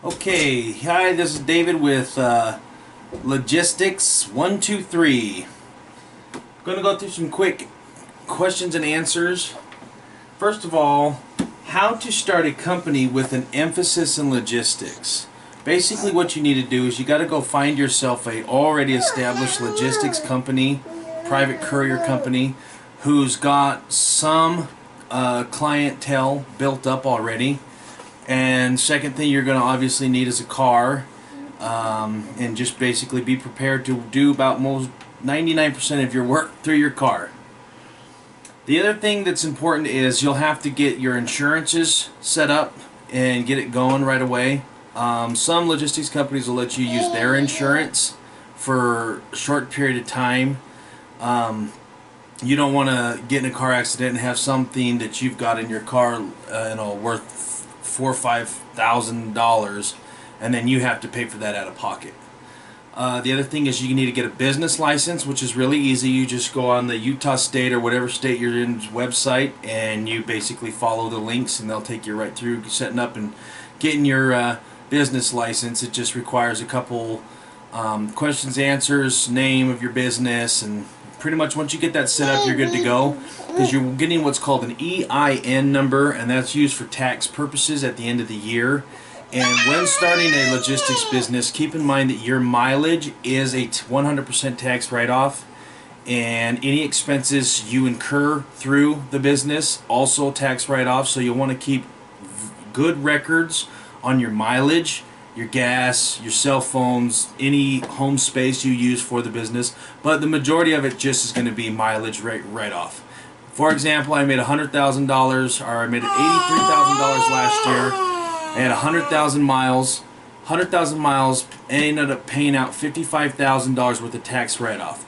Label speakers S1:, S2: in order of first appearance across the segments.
S1: Okay, hi, this is David with Logistics123. Going to go through some quick questions and answers. First of all, how to start a company with an emphasis in logistics. Basically what you need to do is you got to go find yourself a already established logistics company, private courier company, who's got some clientele built up already. And second thing you're going to obviously need is a car, and just basically be prepared to do about 99% of your work through your car. The other thing that's important is you'll have to get your insurances set up and get it going right away. Some logistics companies will let you use their insurance for a short period of time. You don't want to get in a car accident and have something that you've got in your car worth $4,000 or $5,000, and then you have to pay for that out of pocket. The other thing is you need to get a business license, which is really easy. You just go on the Utah State or whatever state you're in's website, and you basically follow the links, and they'll take you right through setting up and getting your business license. It just requires a couple questions, answers, name of your business, and pretty much once you get that set up, you're good to go, because you're getting what's called an EIN number, and that's used for tax purposes at the end of the year. And when starting a logistics business, keep in mind that your mileage is a 100% tax write-off, and any expenses you incur through the business also tax write-off. So you'll want to keep good records on your mileage, your gas, your cell phones, any home space you use for the business, but the majority of it just is going to be mileage write-off. For example, I made $100,000, or I made $83,000 last year. I had 100,000 miles. 100,000 miles, and ended up paying out $55,000 worth of tax write-off.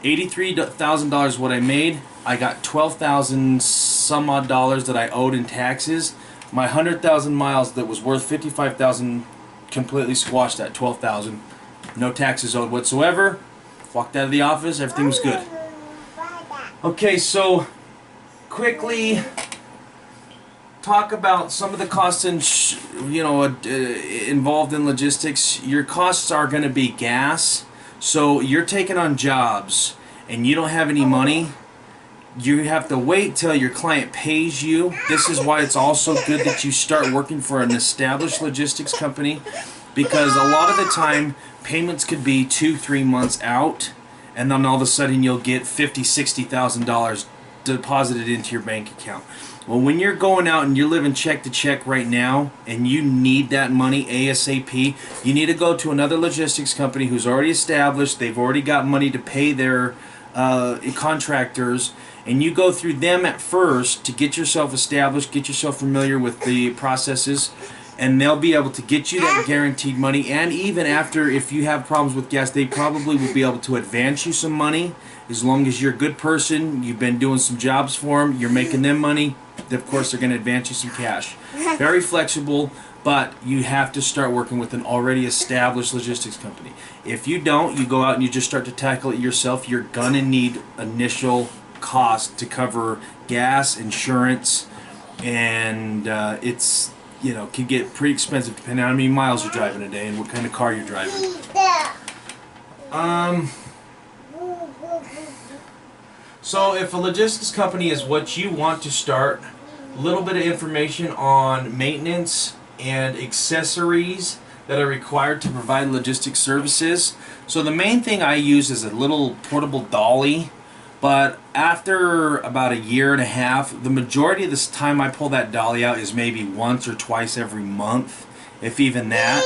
S1: $83,000 what I made. I got 12,000 some odd dollars that I owed in taxes. My 100,000 miles that was worth 55,000 completely squashed that 12,000. No taxes owed whatsoever. Walked out of the office, everything was good. Okay, so quickly talk about some of the costs involved in logistics. Your costs are going to be gas. So you're taking on jobs and you don't have any money. You have to wait till your client pays you. This is why it's also good that you start working for an established logistics company, because a lot of the time payments could be 2-3 months out, and then all of a sudden you'll get $50,000, $60,000 deposited into your bank account. Well, when you're going out and you're living check to check right now and you need that money ASAP, you need to go to another logistics company who's already established. They've already got money to pay their contractors, and you go through them at first to get yourself established, get yourself familiar with the processes, and they'll be able to get you that guaranteed money. And even after, if you have problems with gas, they probably will be able to advance you some money, as long as you're a good person, you've been doing some jobs for them, you're making them money. Of course, they're going to advance you some cash. Very flexible, but you have to start working with an already established logistics company. If you don't, you go out and you just start to tackle it yourself, you're going to need initial cost to cover gas, insurance, and it's, can get pretty expensive depending on how many miles you're driving a day and what kind of car you're driving. So if a logistics company is what you want to start, a little bit of information on maintenance and accessories that are required to provide logistics services. So the main thing I use is a little portable dolly, but after about 1.5 years, the majority of this time I pull that dolly out is maybe once or twice every month, if even that.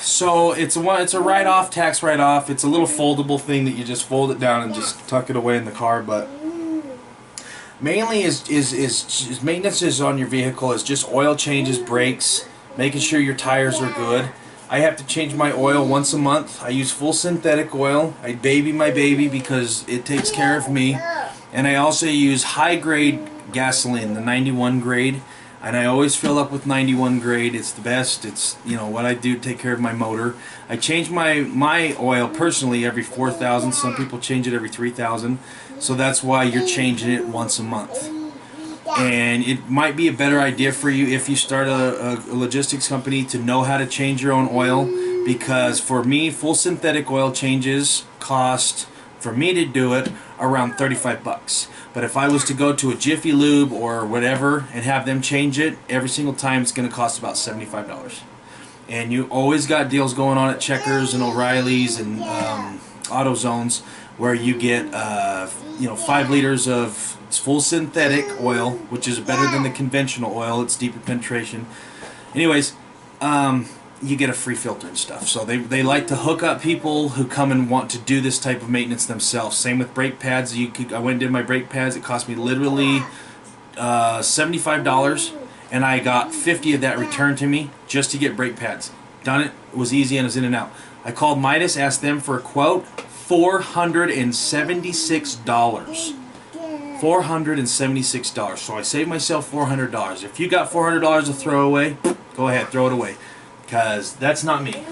S1: So it's a write-off, tax write-off. It's a little foldable thing that you just fold it down and just tuck it away in the car. But mainly is maintenance is on your vehicle is just oil changes, brakes, making sure your tires are good. I have to change my oil once a month. I use full synthetic oil. I baby my baby because it takes care of me. And I also use high-grade gasoline, the 91 grade. And I always fill up with 91 grade. It's the best. It's what I do to take care of my motor. I change my oil personally every 4,000. Some people change it every 3,000. So that's why you're changing it once a month. And it might be a better idea for you if you start a logistics company to know how to change your own oil, because for me, full synthetic oil changes cost, for me to do it, around 35 bucks. But if I was to go to a Jiffy Lube or whatever and have them change it, every single time it's going to cost about $75. And you always got deals going on at Checkers and O'Reilly's and AutoZones where you get 5 liters of full synthetic oil, which is better than the conventional oil. It's deeper penetration. Anyways, you get a free filter and stuff. So they like to hook up people who come and want to do this type of maintenance themselves. Same with brake pads. I went and did my brake pads. It cost me literally $75, and I got 50 of that returned to me just to get brake pads. Done it. It was easy and it was in and out. I called Midas, asked them for a quote. $476. $476. So I saved myself $400. If you got $400 to throw away, go ahead, throw it away, because that's not me.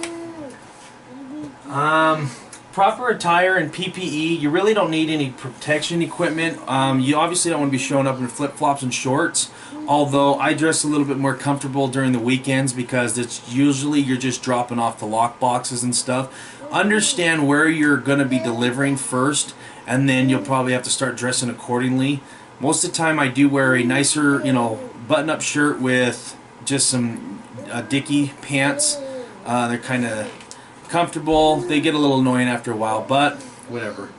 S1: Proper attire and PPE. You really don't need any protection equipment. You obviously don't want to be showing up in flip-flops and shorts, although I dress a little bit more comfortable during the weekends because it's usually you're just dropping off the lock boxes and stuff. Understand where you're going to be delivering first, and then you'll probably have to start dressing accordingly. Most of the time I do wear a nicer, button-up shirt with just some Dickie pants. They're kind of comfortable. They get a little annoying after a while, but whatever.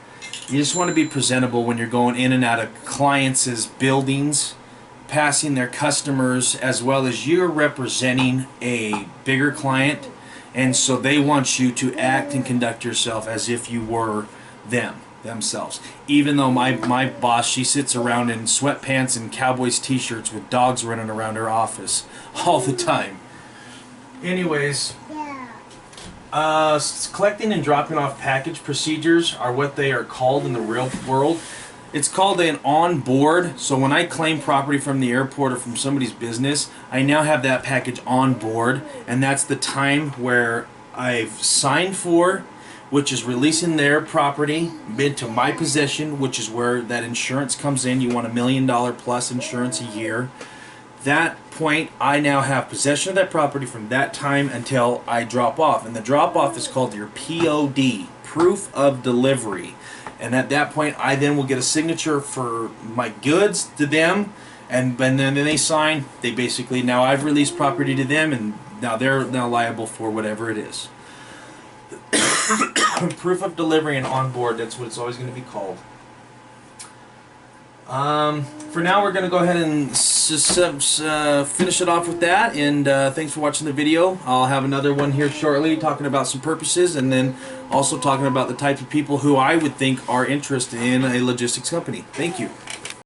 S1: You just want to be presentable when you're going in and out of clients' buildings, passing their customers, as well as you're representing a bigger client, and so they want you to act and conduct yourself as if you were themselves. Even though my boss, she sits around in sweatpants and Cowboys t-shirts with dogs running around her office all the time. Anyways, collecting and dropping off package procedures are what they are called in the real world. It's called an on-board. So when I claim property from the airport or from somebody's business, I now have that package on board, and that's the time where I've signed for, which is releasing their property into my possession, which is where that insurance comes in. You want $1 million plus insurance a year. That point, I now have possession of that property from that time until I drop off. And the drop off is called your POD, proof of delivery. And at that point, I then will get a signature for my goods to them, and then they sign. They basically, now I've released property to them, and now they're now liable for whatever it is. Proof of delivery and on board, that's what it's always going to be called. For now, we're going to go ahead and finish it off with that, and thanks for watching the video. I'll have another one here shortly talking about some purposes, and then also talking about the types of people who I would think are interested in a logistics company. Thank you.